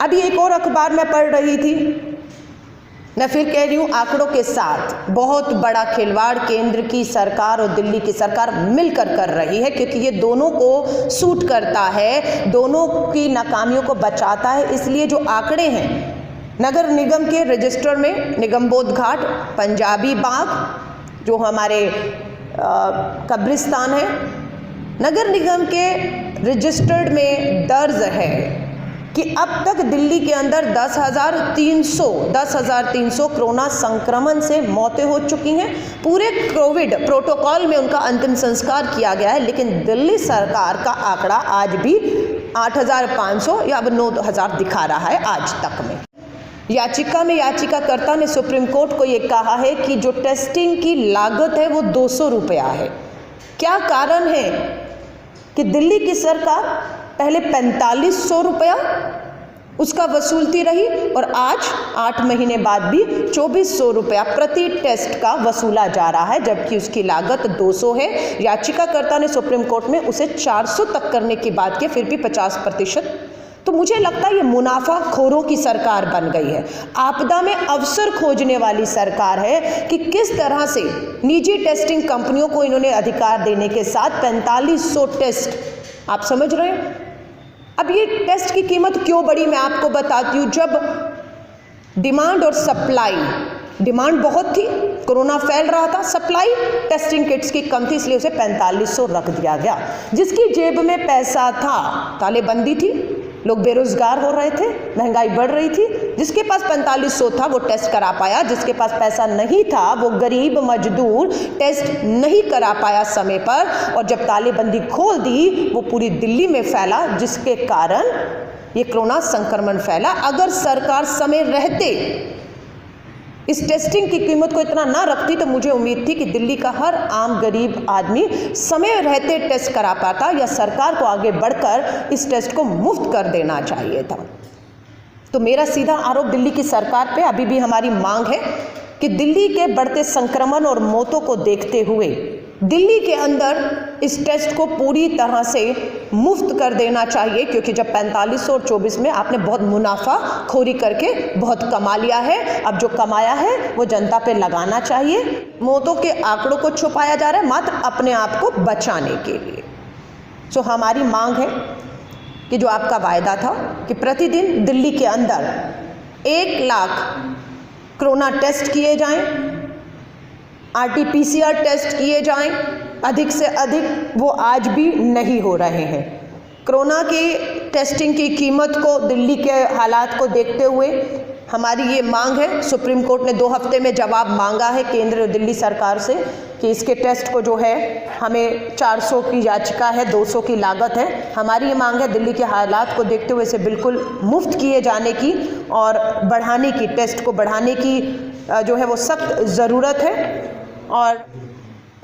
अभी एक और अखबार में पढ़ रही थी, मैं फिर कह रही हूँ, आंकड़ों के साथ बहुत बड़ा खिलवाड़ केंद्र की सरकार और दिल्ली की सरकार मिलकर कर रही है, क्योंकि ये दोनों को सूट करता है, दोनों की नाकामियों को बचाता है। इसलिए जो आंकड़े हैं नगर निगम के रजिस्टर में, निगमबोध घाट, पंजाबी बाग जो हमारे कब्रिस्तान है, नगर निगम के रजिस्टर्ड में दर्ज है कि अब तक दिल्ली के अंदर 10,300 कोरोना संक्रमण से मौतें हो चुकी हैं। पूरे कोविड प्रोटोकॉल में उनका अंतिम संस्कार किया गया है, लेकिन दिल्ली सरकार का आंकड़ा आज भी 8,500 या अब 9,000 दिखा रहा है आज तक में। याचिका में याचिकाकर्ता ने सुप्रीम कोर्ट को ये कहा है कि जो टेस्टिंग की लागत है वो 200 रुपया है। क्या कारण है कि दिल्ली की सरकार पहले 4500 रुपया उसका वसूलती रही और आज 8 महीने बाद भी 2400 रुपया प्रति टेस्ट का वसूला जा रहा है, जबकि उसकी लागत 200 है। याचिकाकर्ता ने सुप्रीम कोर्ट में उसे 400 तक करने की बात की, फिर भी 50%। तो मुझे लगता है ये मुनाफाखोरों की सरकार बन गई है, आपदा में अवसर खोजने वाली सरकार है कि किस तरह से निजी टेस्टिंग कंपनियों को इन्होंने अधिकार देने के साथ 4500 टेस्ट, आप समझ रहे हैं। अब ये टेस्ट की कीमत क्यों बढ़ी मैं आपको बताती हूँ। जब डिमांड और सप्लाई, डिमांड बहुत थी, कोरोना फैल रहा था, सप्लाई टेस्टिंग किट्स की कम थी, इसलिए उसे 4500 रख दिया गया। जिसकी जेब में पैसा था, तालेबंदी थी, लोग बेरोजगार हो रहे थे, महंगाई बढ़ रही थी, जिसके पास 4500 था वो टेस्ट करा पाया, जिसके पास पैसा नहीं था वो गरीब मजदूर टेस्ट नहीं करा पाया समय पर। और जब तालेबंदी खोल दी वो पूरी दिल्ली में फैला, जिसके कारण ये कोरोना संक्रमण फैला। अगर सरकार समय रहते इस टेस्टिंग की कीमत को इतना ना रखती तो मुझे उम्मीद थी कि दिल्ली का हर आम गरीब आदमी समय रहते टेस्ट करा पाता, या सरकार को आगे बढ़कर इस टेस्ट को मुफ्त कर देना चाहिए था। तो मेरा सीधा आरोप दिल्ली की सरकार पे, अभी भी हमारी मांग है कि दिल्ली के बढ़ते संक्रमण और मौतों को देखते हुए दिल्ली के अंदर इस टेस्ट को पूरी तरह से मुफ्त कर देना चाहिए, क्योंकि जब 4500 और 24 में आपने बहुत मुनाफाखोरी करके बहुत कमा लिया है, अब जो कमाया है वो जनता पे लगाना चाहिए। मौतों के आंकड़ों को छुपाया जा रहा है मात्र अपने आप को बचाने के लिए। सो हमारी मांग है कि जो आपका वायदा था कि प्रतिदिन दिल्ली के अंदर 1 लाख कोरोना टेस्ट किए जाएं, RT-PCR टेस्ट किए जाएं अधिक से अधिक, वो आज भी नहीं हो रहे हैं। कोरोना की टेस्टिंग की कीमत को, दिल्ली के हालात को देखते हुए हमारी ये मांग है, सुप्रीम कोर्ट ने 2 हफ्ते में जवाब मांगा है केंद्र और दिल्ली सरकार से कि इसके टेस्ट को जो है हमें 400 की याचिका है, 200 की लागत है। हमारी ये मांग है दिल्ली के हालात को देखते हुए इसे बिल्कुल मुफ्त किए जाने की और बढ़ाने की, टेस्ट को बढ़ाने की जो है वो सख्त ज़रूरत है। और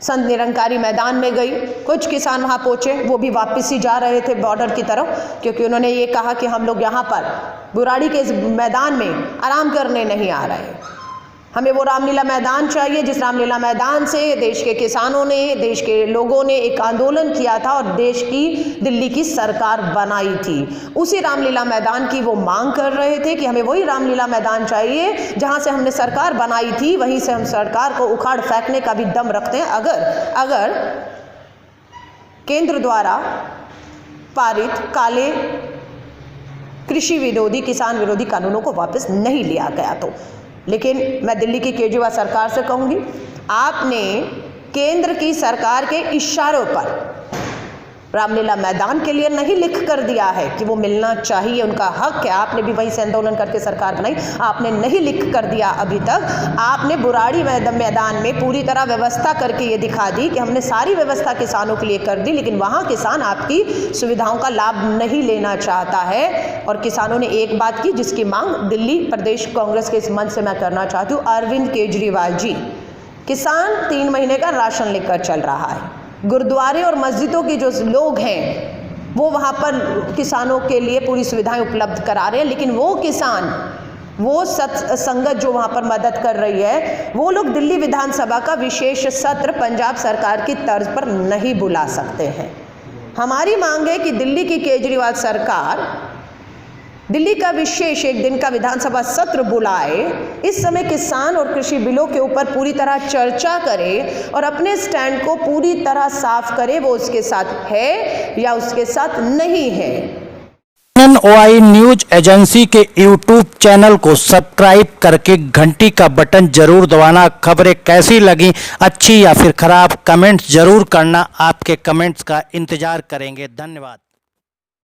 संत निरंकारी मैदान में गई, कुछ किसान वहाँ पहुँचे, वो भी वापस ही जा रहे थे बॉर्डर की तरफ, क्योंकि उन्होंने ये कहा कि हम लोग यहाँ पर बुराड़ी के इस मैदान में आराम करने नहीं आ रहे, हमें वो रामलीला मैदान चाहिए जिस रामलीला मैदान से देश के किसानों ने, देश के लोगों ने एक आंदोलन किया था और देश की, दिल्ली की सरकार बनाई थी। उसी रामलीला मैदान की वो मांग कर रहे थे कि हमें वही रामलीला मैदान चाहिए जहां से हमने सरकार बनाई थी, वहीं से हम सरकार को उखाड़ फेंकने का भी दम रखते हैं अगर केंद्र द्वारा पारित काले कृषि विरोधी, किसान विरोधी कानूनों को वापस नहीं लिया गया तो। लेकिन मैं दिल्ली की केजरीवाल सरकार से कहूँगी, आपने केंद्र की सरकार के इशारों पर रामलीला मैदान के लिए नहीं लिख कर दिया है कि वो मिलना चाहिए, उनका हक है, आपने भी वहीं से आंदोलन करके सरकार बनाई, आपने नहीं लिख कर दिया अभी तक। आपने बुराड़ी मैदान में पूरी तरह व्यवस्था करके ये दिखा दी कि हमने सारी व्यवस्था किसानों के लिए कर दी, लेकिन वहाँ किसान आपकी सुविधाओं का लाभ नहीं लेना चाहता है। और किसानों ने एक बात की जिसकी मांग दिल्ली प्रदेश कांग्रेस के इस मंच से मैं करना चाहती हूँ, अरविंद केजरीवाल जी, किसान 3 महीने का राशन लेकर चल रहा है, गुरुद्वारे और मस्जिदों के जो लोग हैं वो वहाँ पर किसानों के लिए पूरी सुविधाएं उपलब्ध करा रहे हैं, लेकिन वो किसान, वो संगत जो वहाँ पर मदद कर रही है, वो लोग दिल्ली विधानसभा का विशेष सत्र पंजाब सरकार की तर्ज पर नहीं बुला सकते हैं। हमारी मांग है कि दिल्ली की केजरीवाल सरकार दिल्ली का विशेष एक दिन का विधानसभा सत्र बुलाए, इस समय किसान और कृषि बिलों के ऊपर पूरी तरह चर्चा करे और अपने स्टैंड को पूरी तरह साफ करे, वो उसके साथ है या उसके साथ नहीं है। NOI न्यूज एजेंसी के YouTube चैनल को सब्सक्राइब करके घंटी का बटन जरूर दबाना। खबरें कैसी लगी, अच्छी या फिर खराब, कमेंट्स जरूर करना। आपके कमेंट्स का इंतजार करेंगे। धन्यवाद।